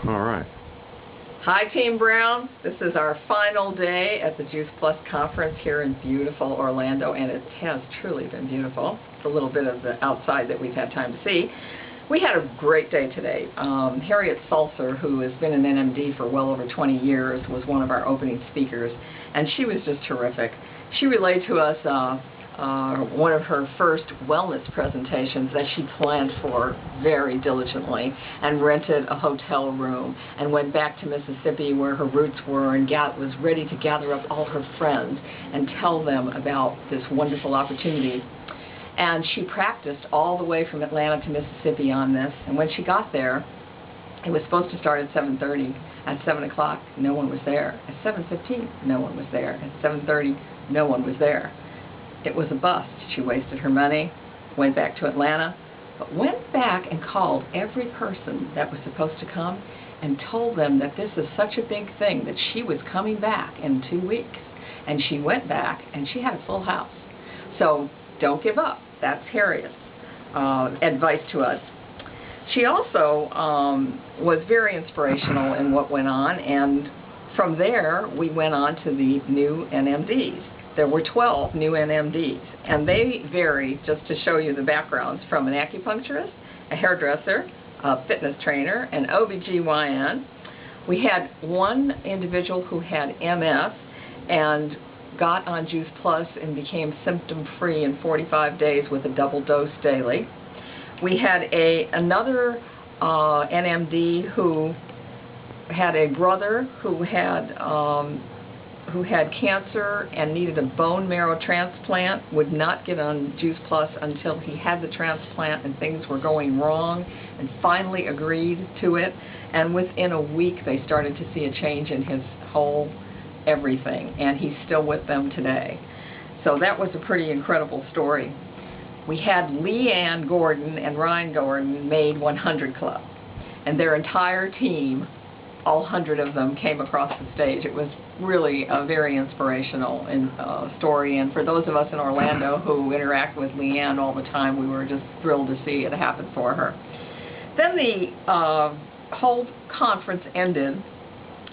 All right. Hi, Team Brown. This is our final day at the Juice Plus conference here in beautiful Orlando, and it has truly been beautiful. It's a little bit of the outside that we've had time to see. We had a great day today. Harriet Salser, who has been an NMD for well over 20 years, was one of our opening speakers, and she was just terrific. She relayed to us one of her first wellness presentations that she planned for very diligently, and rented a hotel room and went back to Mississippi where her roots were and was ready to gather up all her friends and tell them about this wonderful opportunity. And she practiced all the way from Atlanta to Mississippi on this, and when she got there, it was supposed to start at 7:30. At 7 o'clock, no one was there. At 7:15, no one was there. At 7:30, no one was there. It was a bust. She wasted her money, went back to Atlanta, but went back and called every person that was supposed to come and told them that this is such a big thing that she was coming back in 2 weeks. And she went back and she had a full house. So don't give up. That's Harriet's advice to us. She also was very inspirational in what went on, and from there we went on to the new NMDs. There were 12 new NMDs, and they vary, just to show you the backgrounds, from an acupuncturist, a hairdresser, a fitness trainer, an OBGYN. We had one individual who had MS and got on Juice Plus and became symptom-free in 45 days with a double dose daily. We had another NMD who had a brother who had cancer and needed a bone marrow transplant, would not get on Juice Plus until he had the transplant and things were going wrong, and finally agreed to it. And within a week they started to see a change in his whole everything, and he's still with them today. So that was a pretty incredible story. We had Leanne Gordon and Ryan Gordon made 100 Club, and their entire team, all 100 of them, came across the stage. It was really a very inspirational story, and for those of us in Orlando who interact with Leanne all the time, we were just thrilled to see it happen for her. Then the whole conference ended.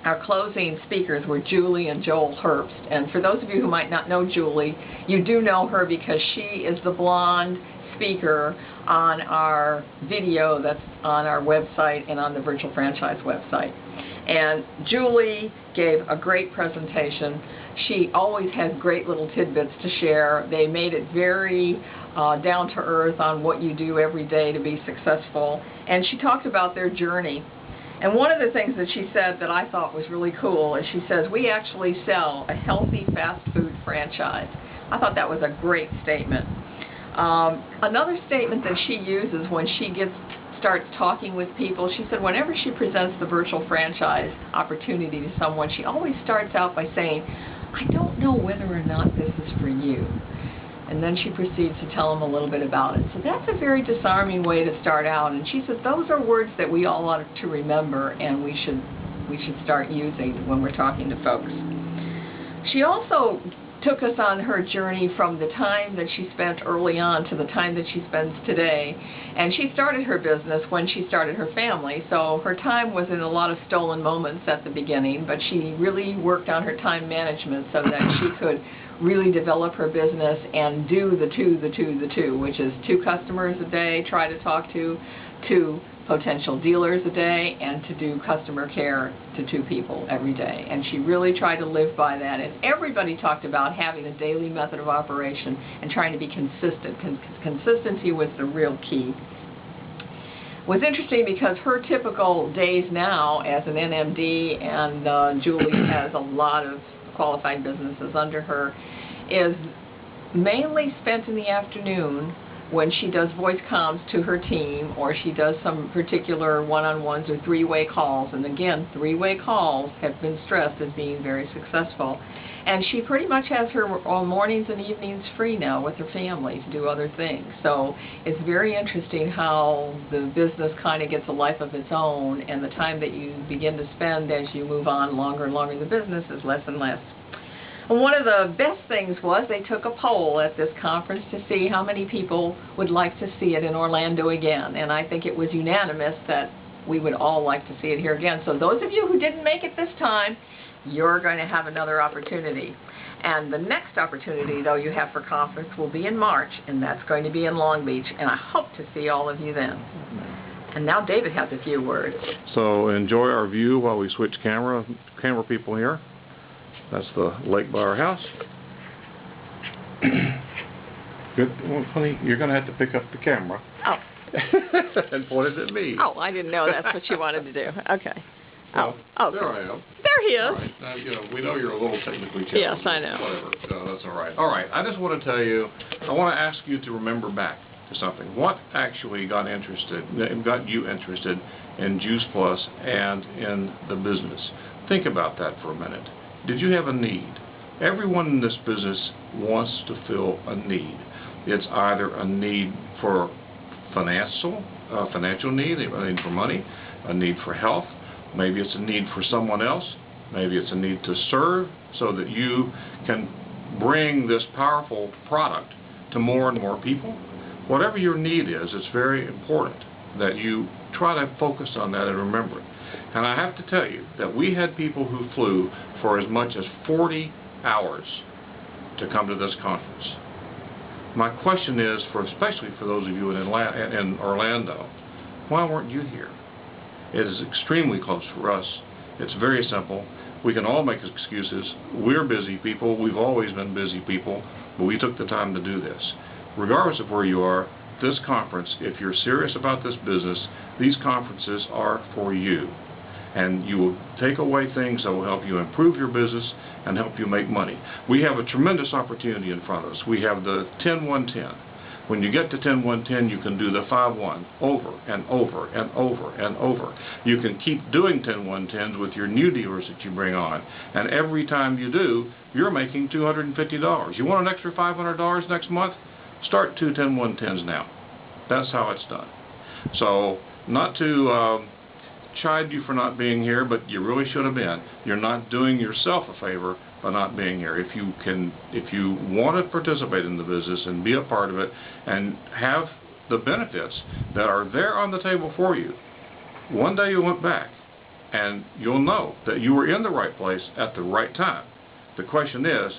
Our closing speakers were Julie and Joel Herbst, and for those of you who might not know Julie, you do know her because she is the blonde speaker on our video that's on our website and on the Virtual Franchise website. And Julie gave a great presentation. She always has great little tidbits to share. They made it very down to earth on what you do every day to be successful, and she talked about their journey. And one of the things that she said that I thought was really cool is she says, we actually sell a healthy fast food franchise. I thought that was a great statement. Another statement that she uses when she starts talking with people, she said whenever she presents the virtual franchise opportunity to someone, she always starts out by saying, I don't know whether or not this is for you. And then she proceeds to tell them a little bit about it. So that's a very disarming way to start out. And she says those are words that we all ought to remember, and we should start using when we're talking to folks. She also took us on her journey from the time that she spent early on to the time that she spends today. And she started her business when she started her family, so her time was in a lot of stolen moments at the beginning, but she really worked on her time management so that she could really develop her business and do the two, which is 2 customers a day, try to talk to 2 potential dealers a day, and to do customer care to 2 people every day. And she really tried to live by that. And everybody talked about having a daily method of operation and trying to be consistent. Consistency was the real key. It was interesting because her typical days now as an NMD, and Julie has a lot of qualified businesses under her, is mainly spent in the afternoon when she does voice comms to her team, or she does some particular one-on-ones or 3-way calls. And again, 3-way calls have been stressed as being very successful. And she pretty much has her mornings and evenings free now with her family to do other things. So it's very interesting how the business kind of gets a life of its own, and the time that you begin to spend as you move on longer and longer in the business is less and less. And one of the best things was they took a poll at this conference to see how many people would like to see it in Orlando again. And I think it was unanimous that we would all like to see it here again. So those of you who didn't make it this time, you're going to have another opportunity. And the next opportunity, though, you have for conference will be in March, and that's going to be in Long Beach, and I hope to see all of you then. And now David has a few words. So enjoy our view while we switch camera people here. That's the lake by our house. Good. Well, honey, you're going to have to pick up the camera. Oh. And point it at me. Oh, I didn't know that's what you wanted to do. Okay. Well, oh, there I am. There he is. All right. Now, you know, we know you're a little technically challenged. Yes, I know. Whatever. That's all right. All right. I just want to tell you, I want to ask you to remember back to something. What actually got you interested in Juice Plus and in the business? Think about that for a minute. Did you have a need? Everyone in this business wants to fill a need. It's either a need for financial need, a need for money, a need for health. Maybe it's a need for someone else. Maybe it's a need to serve so that you can bring this powerful product to more and more people. Whatever your need is, it's very important that you try to focus on that and remember it. And I have to tell you that we had people who flew for as much as 40 hours to come to this conference. My question is, especially for those of you in Orlando, why weren't you here? It is extremely close for us. It's very simple. We can all make excuses. We're busy people. We've always been busy people, but we took the time to do this. Regardless of where you are, this conference, if you're serious about this business, these conferences are for you. And you will take away things that will help you improve your business and help you make money. We have a tremendous opportunity in front of us. We have the 10-1-10. When you get to 10-1-10, you can do the 5-1 over and over and over and over. You can keep doing 10-1-10s with your new dealers that you bring on. And every time you do, you're making $250. You want an extra $500 next month? Start 2 10-1-10s now. That's how it's done. So, not to chide you for not being here, but you really should have been. You're not doing yourself a favor by not being here. If you want to participate in the business and be a part of it and have the benefits that are there on the table for you, one day you'll look back and you'll know that you were in the right place at the right time. The question is,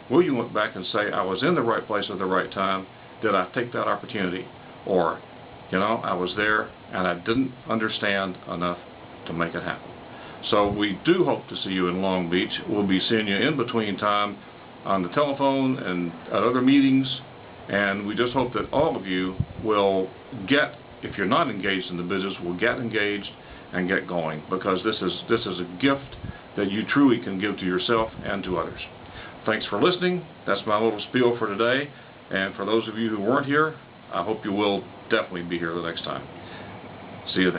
will you look back and say, I was in the right place at the right time? Did I take that opportunity? Or, you know, I was there and I didn't understand enough to make it happen. So we do hope to see you in Long Beach. We'll be seeing you in between time on the telephone and at other meetings, and we just hope that all of you will get, if you're not engaged in the business, will get engaged and get going, because this is a gift that you truly can give to yourself and to others. Thanks for listening. That's my little spiel for today, and for those of you who weren't here, I hope you will definitely be here the next time. See you then.